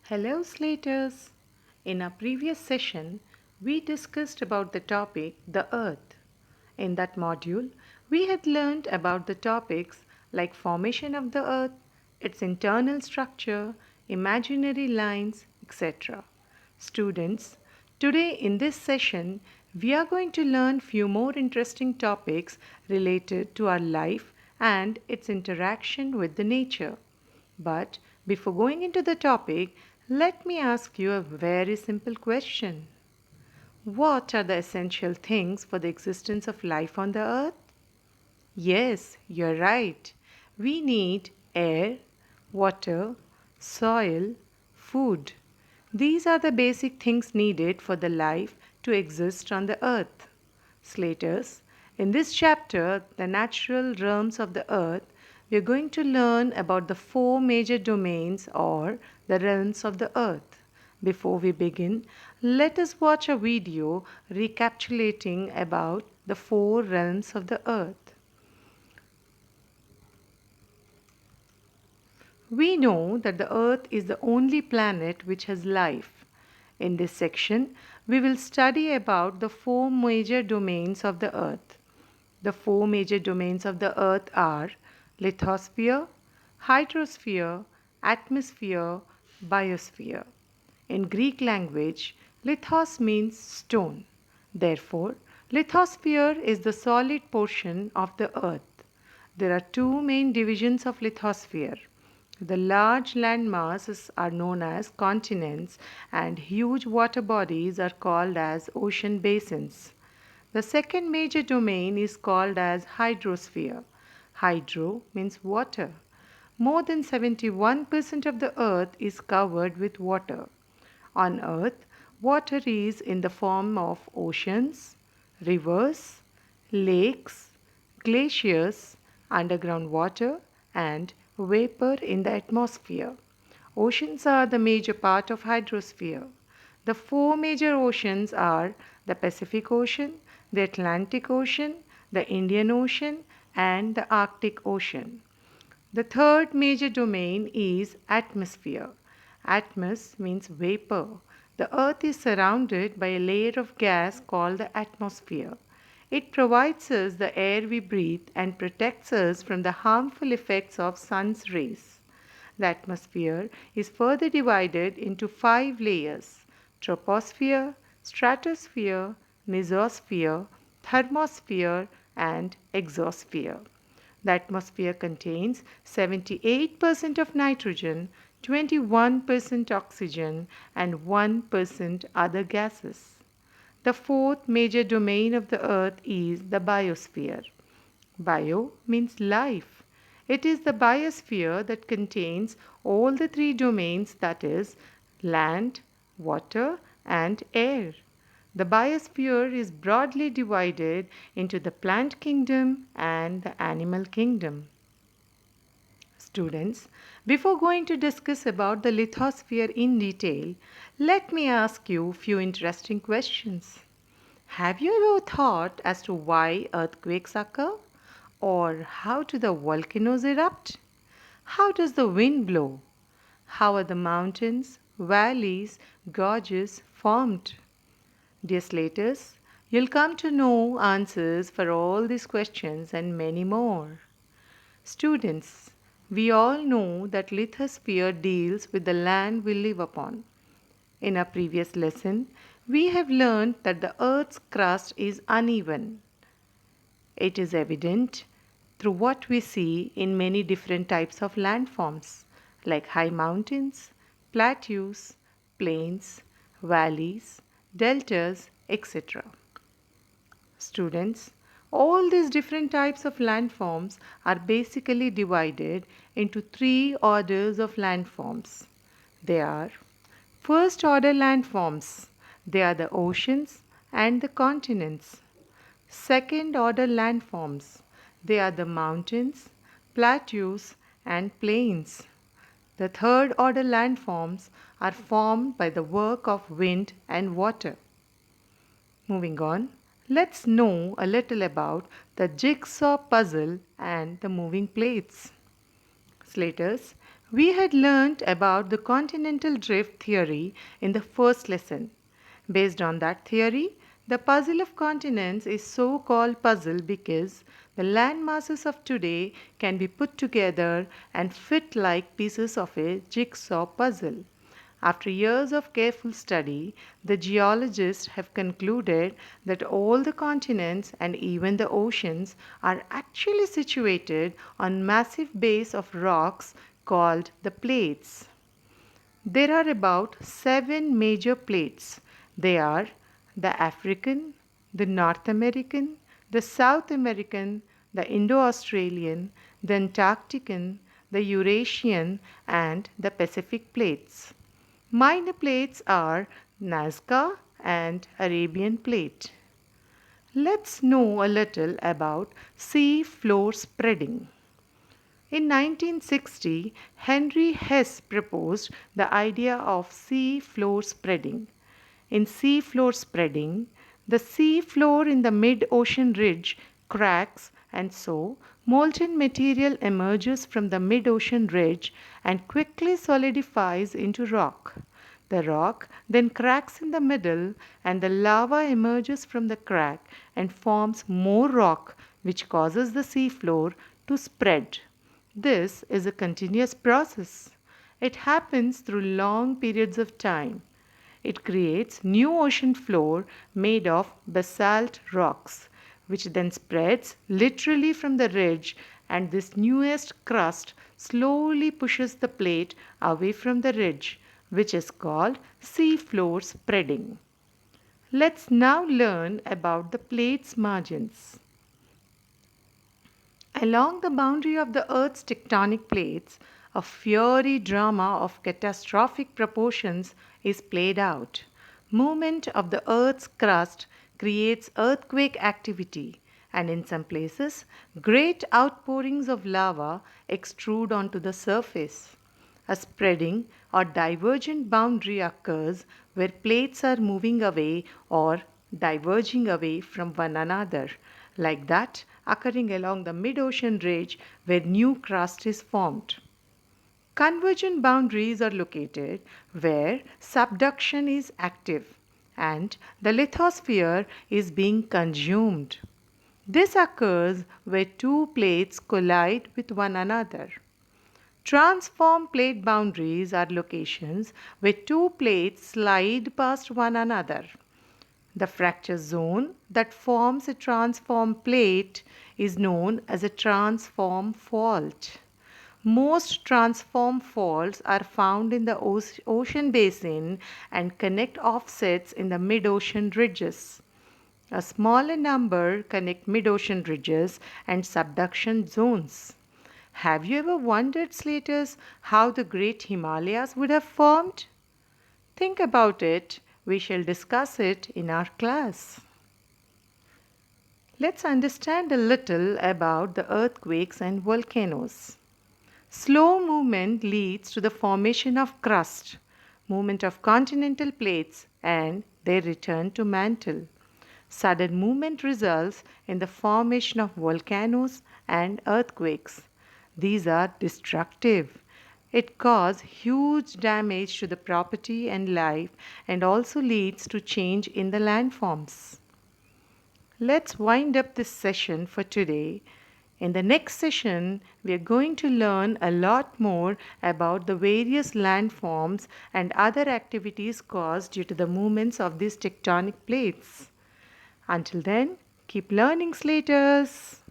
Hello Slaters! In our previous session, we discussed about the topic the earth. In that module, we had learned about the topics like formation of the earth, its internal structure, imaginary lines, etc. Students, today in this session, we are going to learn few more interesting topics related to our life and its interaction with the nature. But before going into the topic, let me ask you a very simple question. What are the essential things for the existence of life on the earth? Yes, you're right. We need air, water, soil, food. These are the basic things needed for the life to exist on the earth. Slaters, in this chapter, The Natural Realms of the Earth, we are going to learn about the four major domains or the realms of the earth. Before we begin, let us watch a video recapitulating about the four realms of the earth. We know that the Earth is the only planet which has life. In this section, we will study about the four major domains of the Earth. The four major domains of the Earth are lithosphere, hydrosphere, atmosphere, biosphere. In Greek language, lithos means stone. Therefore, lithosphere is the solid portion of the Earth. There are two main divisions of lithosphere. The large land masses are known as continents and huge water bodies are called as ocean basins. The second major domain is called as hydrosphere. Hydro means water. More than 71% of the earth is covered with water. On earth, water is in the form of oceans, rivers, lakes, glaciers, underground water, and vapor in the atmosphere. Oceans are the major part of hydrosphere. The four major oceans are the Pacific Ocean, the Atlantic Ocean, the Indian Ocean, and the Arctic Ocean. The third major domain is atmosphere. Atmos means vapor. The earth is surrounded by a layer of gas called the atmosphere. It provides us the air we breathe and protects us from the harmful effects of sun's rays. The atmosphere is further divided into five layers: troposphere, stratosphere, mesosphere, thermosphere, and exosphere. The atmosphere contains 78% of nitrogen, 21% oxygen, and 1% other gases. The fourth major domain of the earth is the biosphere. Bio means life. It is the biosphere that contains all the three domains, that is, land, water, and air. The biosphere is broadly divided into the plant kingdom and the animal kingdom. Students, before going to discuss about the lithosphere in detail, let me ask you a few interesting questions. Have you ever thought as to why earthquakes occur? Or how do the volcanoes erupt? How does the wind blow? How are the mountains, valleys, gorges formed? Dear Slaters, you'll come to know answers for all these questions and many more. Students, we all know that lithosphere deals with the land we live upon. In our previous lesson, we have learned that the earth's crust is uneven. It is evident through what we see in many different types of landforms like high mountains, plateaus, plains, valleys, deltas, etc. Students, all these different types of landforms are basically divided into three orders of landforms. They are first order landforms. They are the oceans and the continents. Second order landforms. They are the mountains, plateaus, and plains. The third order landforms are formed by the work of wind and water. Moving on, let's know a little about the jigsaw puzzle and the moving plates. Slaters, We had learnt about the continental drift theory in the first lesson. Based on that theory, the puzzle of continents is so called puzzle because the land masses of today can be put together and fit like pieces of a jigsaw puzzle. After years of careful study, the geologists have concluded that all the continents and even the oceans are actually situated on massive base of rocks called the plates. There are about 7 major plates. They are the African, the North American, the South American, the Indo Australian, the Antarctican, the Eurasian, and the Pacific plates. Minor plates are Nazca and Arabian plate. Let's know a little about sea floor spreading. In 1960, Henry Hess proposed the idea of sea floor spreading. In sea floor spreading, the sea floor in the mid ocean ridge cracks, and so molten material emerges from the mid ocean ridge and quickly solidifies into rock. The rock then cracks in the middle, and the lava emerges from the crack and forms more rock, which causes the seafloor to spread. This is a continuous process. It happens through long periods of time. It creates new ocean floor made of basalt rocks, which then spreads literally from the ridge, and this newest crust slowly pushes the plate away from the ridge, which is called seafloor spreading. Let's now learn about the plate's margins. Along the boundary of the Earth's tectonic plates, a fiery drama of catastrophic proportions is played out. Movement of the Earth's crust creates earthquake activity, and in some places, great outpourings of lava extrude onto the surface. A spreading or divergent boundary occurs where plates are moving away or diverging away from one another, like that occurring along the mid ocean ridge where new crust is formed. Convergent boundaries are located where subduction is active and the lithosphere is being consumed. This occurs where two plates collide with one another. Transform plate boundaries are locations where two plates slide past one another. The fracture zone that forms a transform plate is known as a transform fault. Most transform faults are found in the ocean basin and connect offsets in the mid ocean ridges. A smaller number connect mid ocean ridges and subduction zones. Have you ever wondered, Slaters, how the great Himalayas would have formed? Think about it. We shall discuss it in our class. Let's understand a little about the earthquakes and volcanoes. Slow movement leads to the formation of crust, movement of continental plates, and their return to mantle. Sudden movement results in the formation of volcanoes and earthquakes. These are destructive. It causes huge damage to the property and life and also leads to change in the landforms. Let's wind up this session for today. In the next session, we are going to learn a lot more about the various landforms and other activities caused due to the movements of these tectonic plates. Until then, keep learning, Slaters.